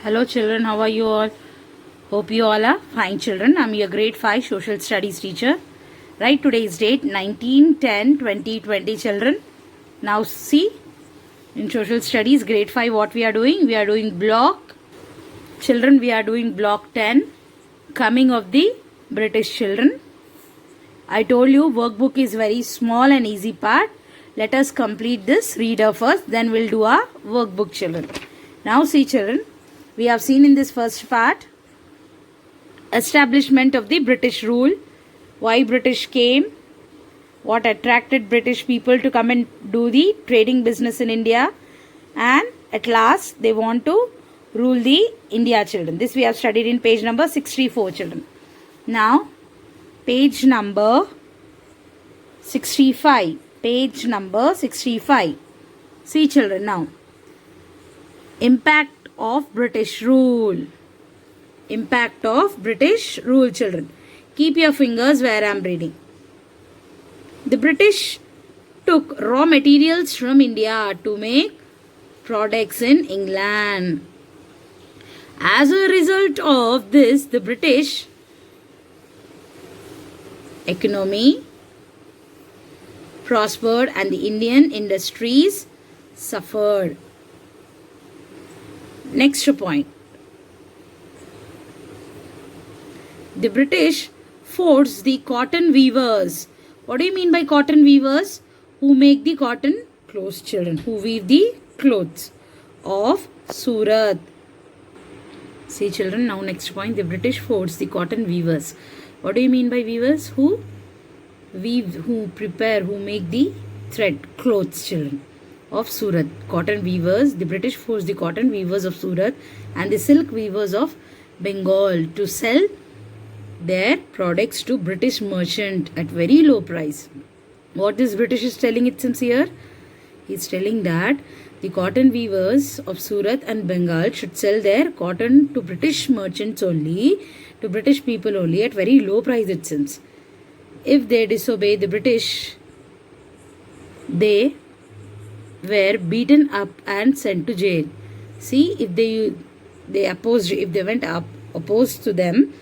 Hello children, how are you all? Hope you all are fine children. I'm your grade 5 social studies teacher. Right, today's date 19/10/2020 children. Now see, in social studies grade 5 what we are doing? We are doing block, children we are doing block 10, coming of the British children. I told you workbook is very small and easy part. Let us complete this reader first, then we'll do our workbook children. Now see children, we have seen in this first part establishment of the British rule, why British came, what attracted British people to come and do the trading business in India, and at last they want to rule the India children. This we have studied in page number 64 children. Now page number 65. Page number 65. See children now. Impact of British rule. Impact of British rule children. Keep your fingers where I am reading. The British took raw materials from India to make products in England. As a result of this, the British economy prospered and the Indian industries suffered. Next point. The British forced the cotton weavers. What do you mean by cotton weavers? Who make the cotton clothes children. Who weave the clothes of Surat. See children, now next point. The British forced the cotton weavers. What do you mean by weavers? Who weave, who prepare, who make the thread, clothes children of Surat. Cotton weavers. The British forced the cotton weavers of Surat and the silk weavers of Bengal to sell their products to British merchant at very low price. What this British is telling it seems here? He is telling that the cotton weavers of Surat and Bengal should sell their cotton to British merchants only, to British people only at very low price it seems. If they disobey the British, they were beaten up and sent to jail. See, if they opposed, if they went up opposed to them,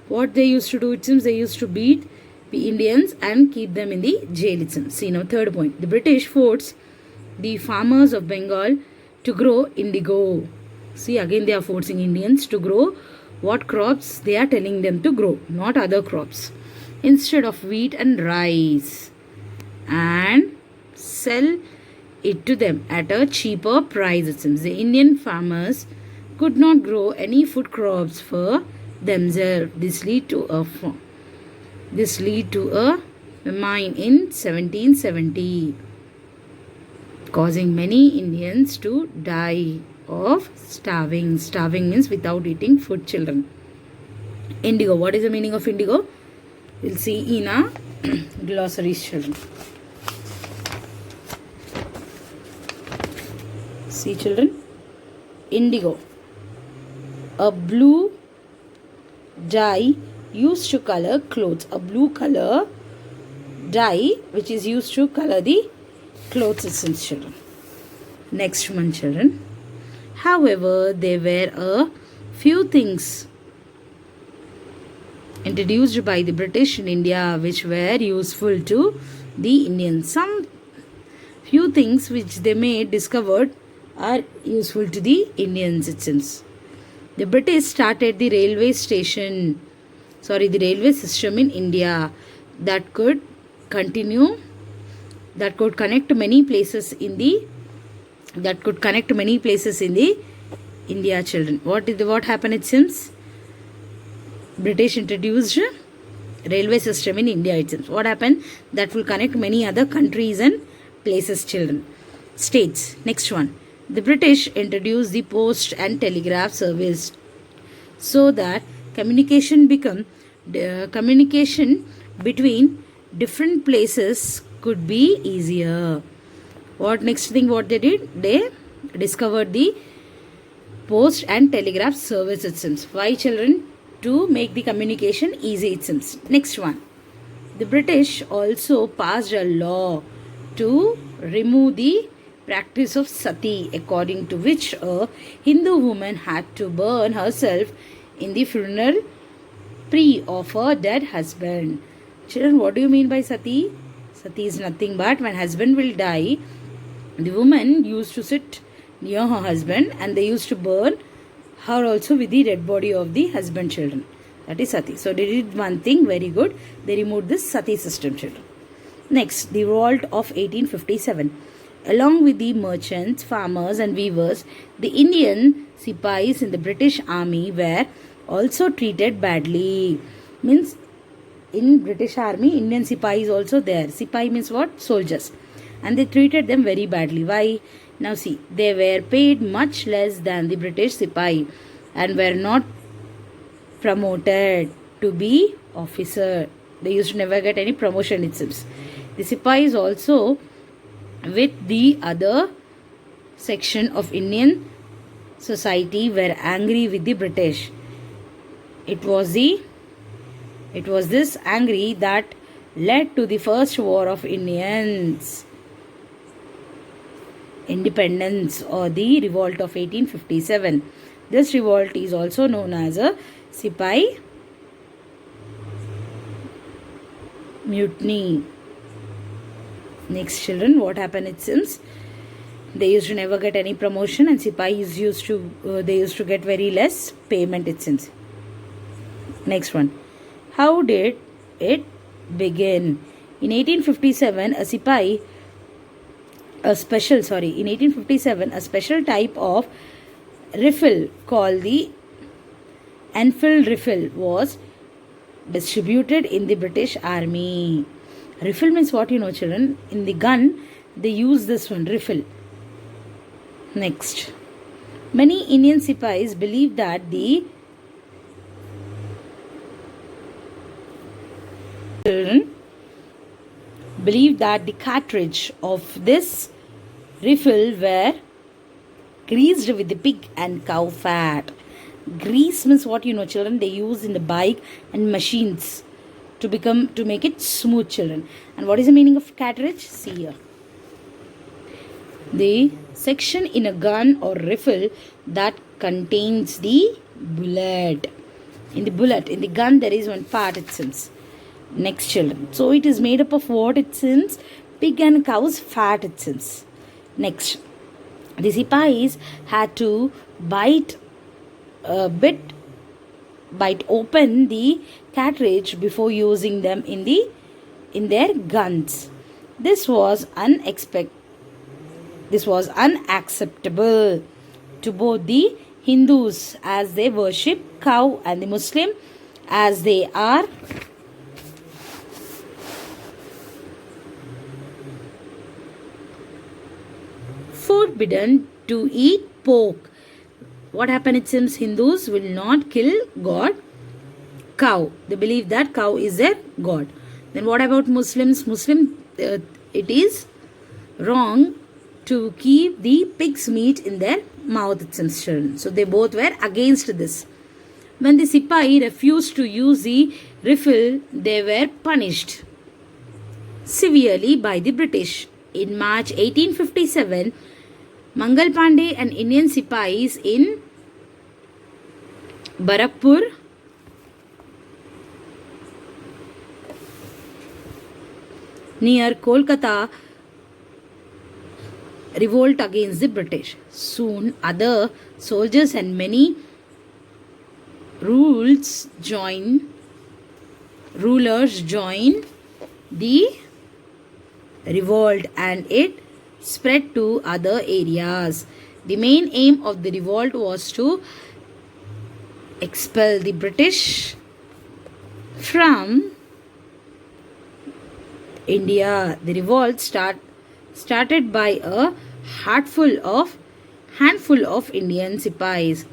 what they used to do, it seems they used to beat the Indians and keep them in the jail it seems. See now third point. The British forced the farmers of Bengal to grow indigo. See again they are forcing Indians to grow what crops they are telling them to grow, not other crops, instead of wheat and rice, and sell it to them at a cheaper price it seems. The Indian farmers could not grow any food crops for themselves. This lead to a famine in 1770, causing many Indians to die of starving. Starving means without eating food children. Indigo. What is the meaning of indigo? We'll see in a glossary children. See children. Indigo. A blue dye used to color clothes. A blue color dye which is used to color the clothes essence children. Next one children. However, there were a few things introduced by the British in India which were useful to the Indians. Some few things which they may discovered are useful to the Indians it seems. The British started the railway system in India that could connect many places in the India children. What happened it seems? British introduced railway system in India it seems. What happened? That will connect many other countries and places children. States. Next one. The British introduced the post and telegraph service so that communication between different places could be easier. What next thing what they did? They discovered the post and telegraph service it seems. Why children? To make the communication easy it seems. Next one. The British also passed a law to remove the practice of sati, according to which a Hindu woman had to burn herself in the funeral pyre of her dead husband. Children, what do you mean by sati? Sati is nothing but when husband will die, the woman used to sit near her husband and they used to burn her also with the dead body of the husband children. That is sati. So they did one thing very good. They removed this sati system children. Next, the revolt of 1857. Along with the merchants, farmers and weavers, the Indian sipais in the British army were also treated badly. Means in British army, Indian sipai is also there. Sipai means what? Soldiers. And they treated them very badly. Why? Now see, they were paid much less than the British sipai and were not promoted to be officer. They used to never get any promotion, it seems. The sipais also with the other section of Indian society were angry with the British. It was this angry that led to the first war of Indians independence or the revolt of 1857. This revolt is also known as a Sipai mutiny. Next children, what happened it seems? They used to never get any promotion and Sipais used to get very less payment it seems. Next one. How did it begin? In 1857, a special type of rifle called the Enfield rifle was distributed in the British army. Rifle means what you know children? In the gun, they use this one, rifle. Next. Many Indian sipais believe that the cartridge of this rifle were greased with the pig and cow fat. Grease means what you know children? They use in the bike and machines to make it smooth children. And what is the meaning of cartridge? See here. The section in a gun or rifle that contains the bullet. In the gun there is one part it seems. Next children. So it is made up of what it seems? Pig and cow's fat it seems. Next. The sipais had to bite open the cartridge before using them in their guns. This was unacceptable to both the Hindus as they worship cow and the Muslim as they are forbidden to eat pork. What happened? It seems Hindus will not kill God cow. They believe that cow is their god. Then what about Muslims? It is wrong to keep the pig's meat in their mouth. It seems children. So they both were against this. When the Sipai refused to use the rifle, they were punished severely by the British. In March 1857, Mangal Pandey and Indian Sipais in Barakpur near Kolkata revolt against the British. Soon other soldiers and many rulers joined the revolt and it spread to other areas. The main aim of the revolt was to expel the British from India. The revolt started by a handful of Indian sipais,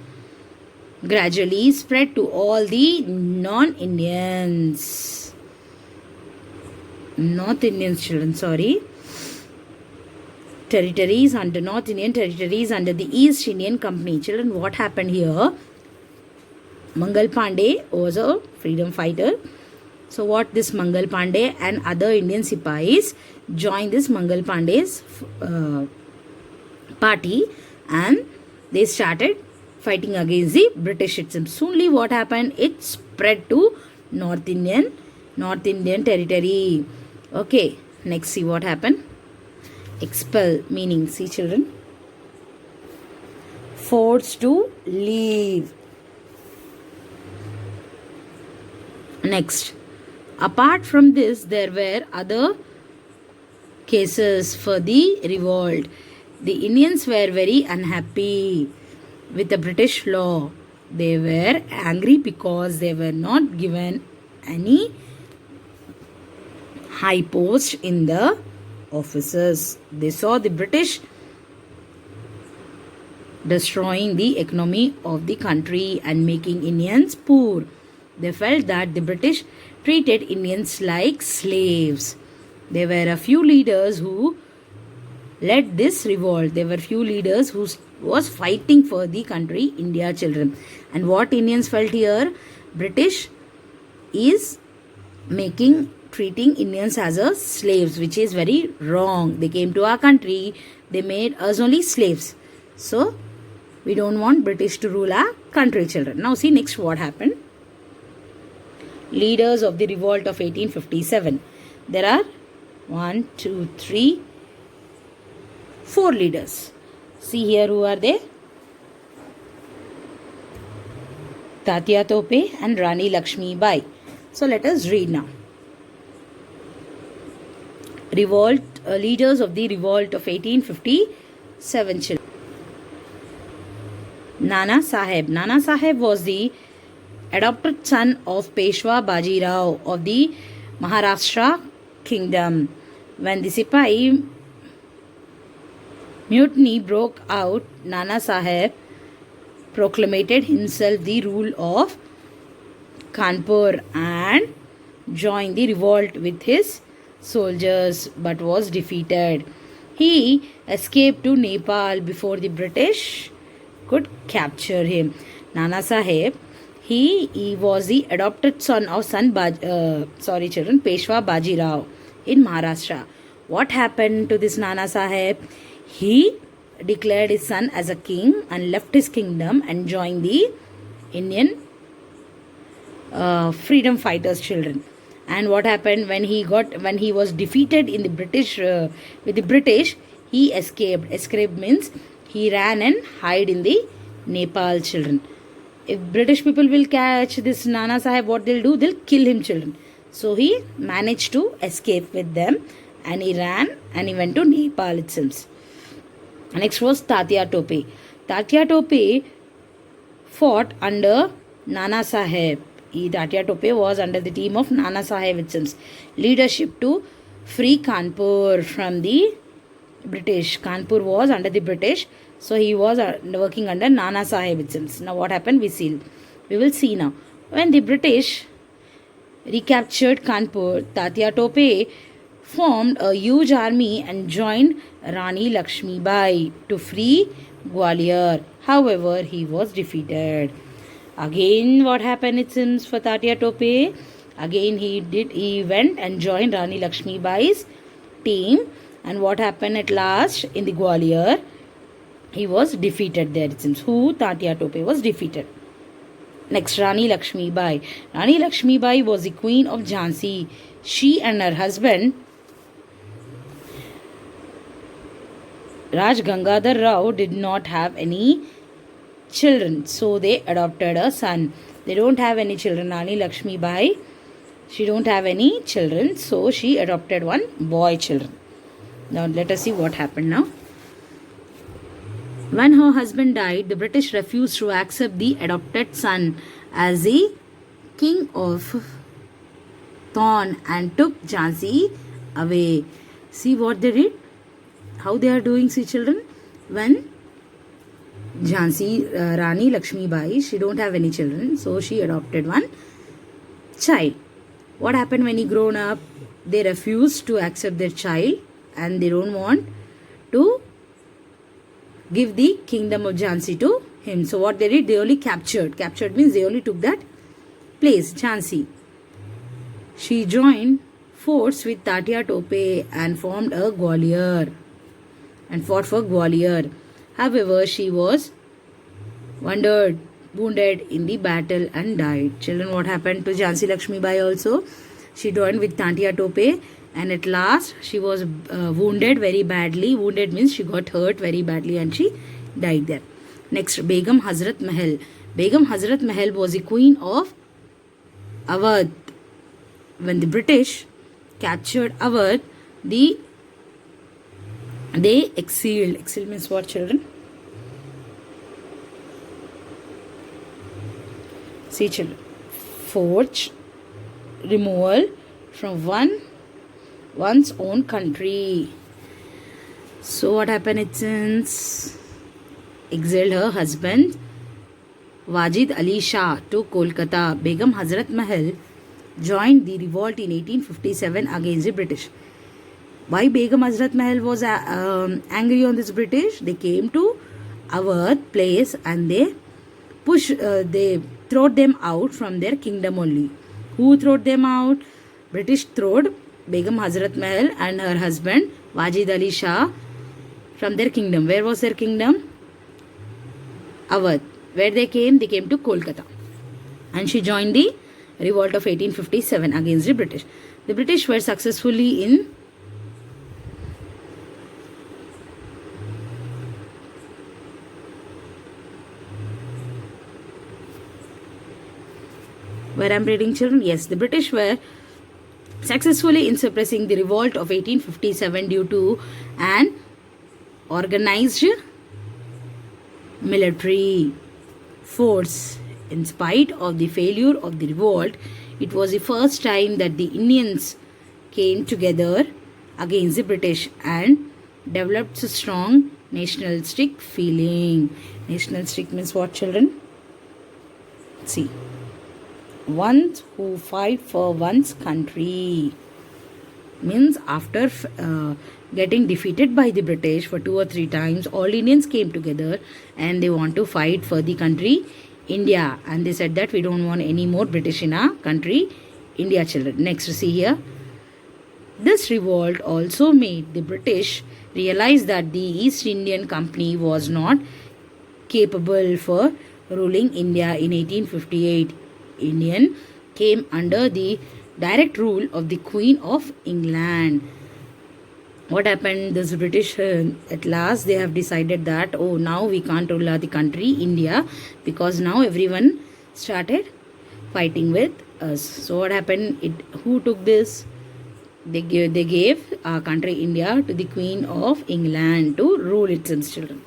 gradually spread to all the North Indians children, territories under North Indian territories under the East Indian Company. Children, what happened here? Mangal Pandey was a freedom fighter. So what this Mangal Pandey and other Indian sipais joined this Mangal Pandey's party, and they started fighting against the British itself. Soonly what happened? It spread to North Indian territory. Okay, next see what happened. Expel meaning, see children, forced to leave. Next, apart from this, there were other cases for the revolt. The Indians were very unhappy with the British law. They were angry because they were not given any high post in the offices. They saw the British destroying the economy of the country and making Indians poor. They felt that the British treated Indians like slaves. There were a few leaders who led this revolt. There were few leaders who was fighting for the country, India, children. And what Indians felt here? British is treating Indians as a slaves, which is very wrong. They came to our country, they made us only slaves. So we don't want British to rule our country, children. Now see next what happened. Leaders of the revolt of 1857. There are 1, 2, 3, 4 leaders. See here who are they? Tatya Tope and Rani Lakshmi Bai. So let us read now. Leaders of the revolt of 1857 children. Nana Sahib. Nana Sahib was the adopted son of Peshwa Bajirao of the Maharashtra kingdom. When the Sipahi mutiny broke out, Nana Sahib proclaimed himself the rule of Kanpur and joined the revolt with his soldiers but was defeated. He escaped to Nepal before the British could capture him. Nana Sahib, he was the adopted son of Peshwa Bajirao in Maharashtra. What happened to this Nana Sahib? He declared his son as a king and left his kingdom and joined the Indian freedom fighters, children. And what happened when he was defeated in the British with the British? He escaped. Escape means he ran and hid in the Nepal, children. If British people will catch this Nana Sahib, what they'll do? They'll kill him, children. So he managed to escape with them and he ran and he went to Nepal itself. Next was Tatya Tope. Tatya Tope fought under Nana Sahib. Tatya Tope was under the team of Nana Sahib itself. Leadership to free Kanpur from the British. Kanpur was under the British. So he was working under Nana Sahib itself. Now what happened? We will see now. When the British recaptured Kanpur, Tatya Tope formed a huge army and joined Rani Lakshmi Bai to free Gwalior. However, he was defeated. Again, what happened it seems for Tatya Tope? Again, he went and joined Rani Lakshmi Bai's team. And what happened at last in the Gwalior? He was defeated there it seems. Who? Tatya Tope was defeated. Next, Rani Lakshmi Bai. Rani Lakshmi Bai was the queen of Jhansi. She and her husband Raj Gangadhar Rao did not have any children, so they adopted a son. They don't have any children. Rani Lakshmi Bai, she don't have any children, so she adopted one boy children. Now let us see what happened now. When her husband died, the British refused to accept the adopted son as the king of Thorn and took Jhansi away. See what they did? How they are doing, see children? When Jhansi, Rani Lakshmi Bai, she don't have any children, so she adopted one child. What happened when he grown up? They refused to accept their child and they don't want to give the kingdom of Jhansi to him. So what they did? They only captured. Captured means they only took that place, Jhansi. She joined force with Tatya Tope and formed a Gwalior and fought for Gwalior. However, she was wounded in the battle and died. Children, what happened to Jhansi Lakshmi Bai also? She joined with Tantia Tope, and at last she was wounded very badly. Wounded means she got hurt very badly and she died there. Next, Begum Hazrat Mahal. Begum Hazrat Mahal was the queen of Awadh. When the British captured Awadh, they exiled. Exiled means what, children? See, children. Forced removal from one's own country. So what happened? It since exiled her husband Wajid Ali Shah to Kolkata. Begum Hazrat Mahal joined the revolt in 1857 against the British. Why Begum Hazrat Mahal was angry on this British? They came to our place and they throw them out from their kingdom only. Who threw them out? British throwed Begum Hazrat Mahal and her husband Wajid Ali Shah from their kingdom. Where was their kingdom? Awadh. Where they came to Kolkata. And she joined the revolt of 1857 against the British. The British were successfully in where I'm reading, children. Yes, the British were successfully in suppressing the revolt of 1857 due to an organized military force. In spite of the failure of the revolt, it was the first time that the Indians came together against the British and developed a strong nationalistic feeling. Nationalistic means what, children? See, ones who fight for one's country. Means after getting defeated by the British for 2 or 3 times, all Indians came together and they want to fight for the country India, and they said that we don't want any more British in our country India, children. Next, see here. This revolt also made the British realize that the East Indian Company was not capable for ruling India in 1858. Indian came under the direct rule of the Queen of England. What happened? This British, at last they have decided that, oh, now we can't rule the country India, because now everyone started fighting with us. So what happened? Who took this? They gave our country India to the Queen of England to rule its children.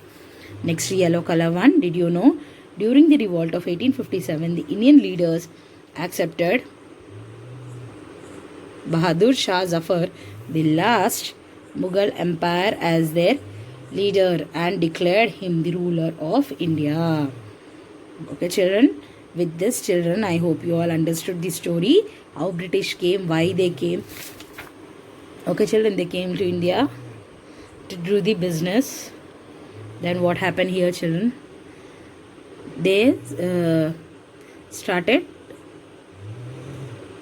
Next, yellow color one. Did you know? During the revolt of 1857, the Indian leaders accepted Bahadur Shah Zafar, the last Mughal Empire, as their leader and declared him the ruler of India. Okay, children. With this, children, I hope you all understood the story. How British came, why they came. Okay, children, they came to India to do the business. Then what happened here, children? They started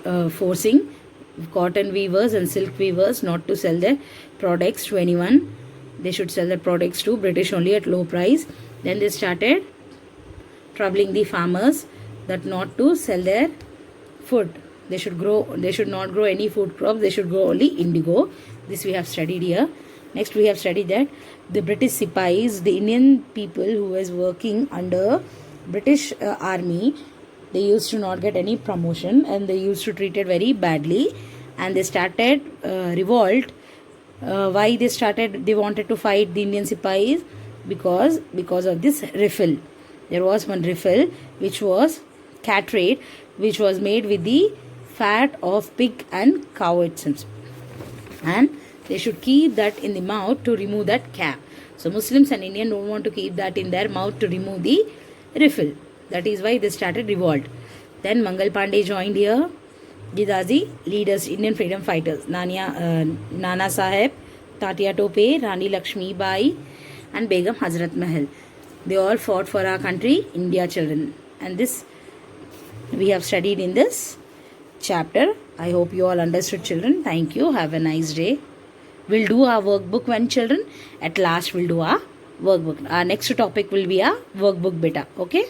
forcing cotton weavers and silk weavers not to sell their products to anyone. They should sell their products to British only at low price. Then they started troubling the farmers that not to sell their food. They should not grow any food crops. They should grow only indigo. This we have studied here. Next, we have studied that the British Sipahis, the Indian people who was working under British army, they used to not get any promotion and they used to treat it very badly, and they started revolt. Why they started? They wanted to fight the Indian Sipahis because of this riffle. There was one riffle which was catrate, which was made with the fat of pig and cow itself, and they should keep that in the mouth to remove that cap. So Muslims and Indians don't want to keep that in their mouth to remove the riffle. That is why they started revolt. Then Mangal Pandey joined here. Jidaji leaders, Indian freedom fighters, Nana Sahib, Tatia Tope, Rani Lakshmi Bai, and Begum Hazrat Mahal. They all fought for our country, India, children. And this we have studied in this chapter. I hope you all understood, children. Thank you. Have a nice day. We'll do our workbook when, children? At last we'll do our workbook. Our next topic will be a workbook beta. Okay.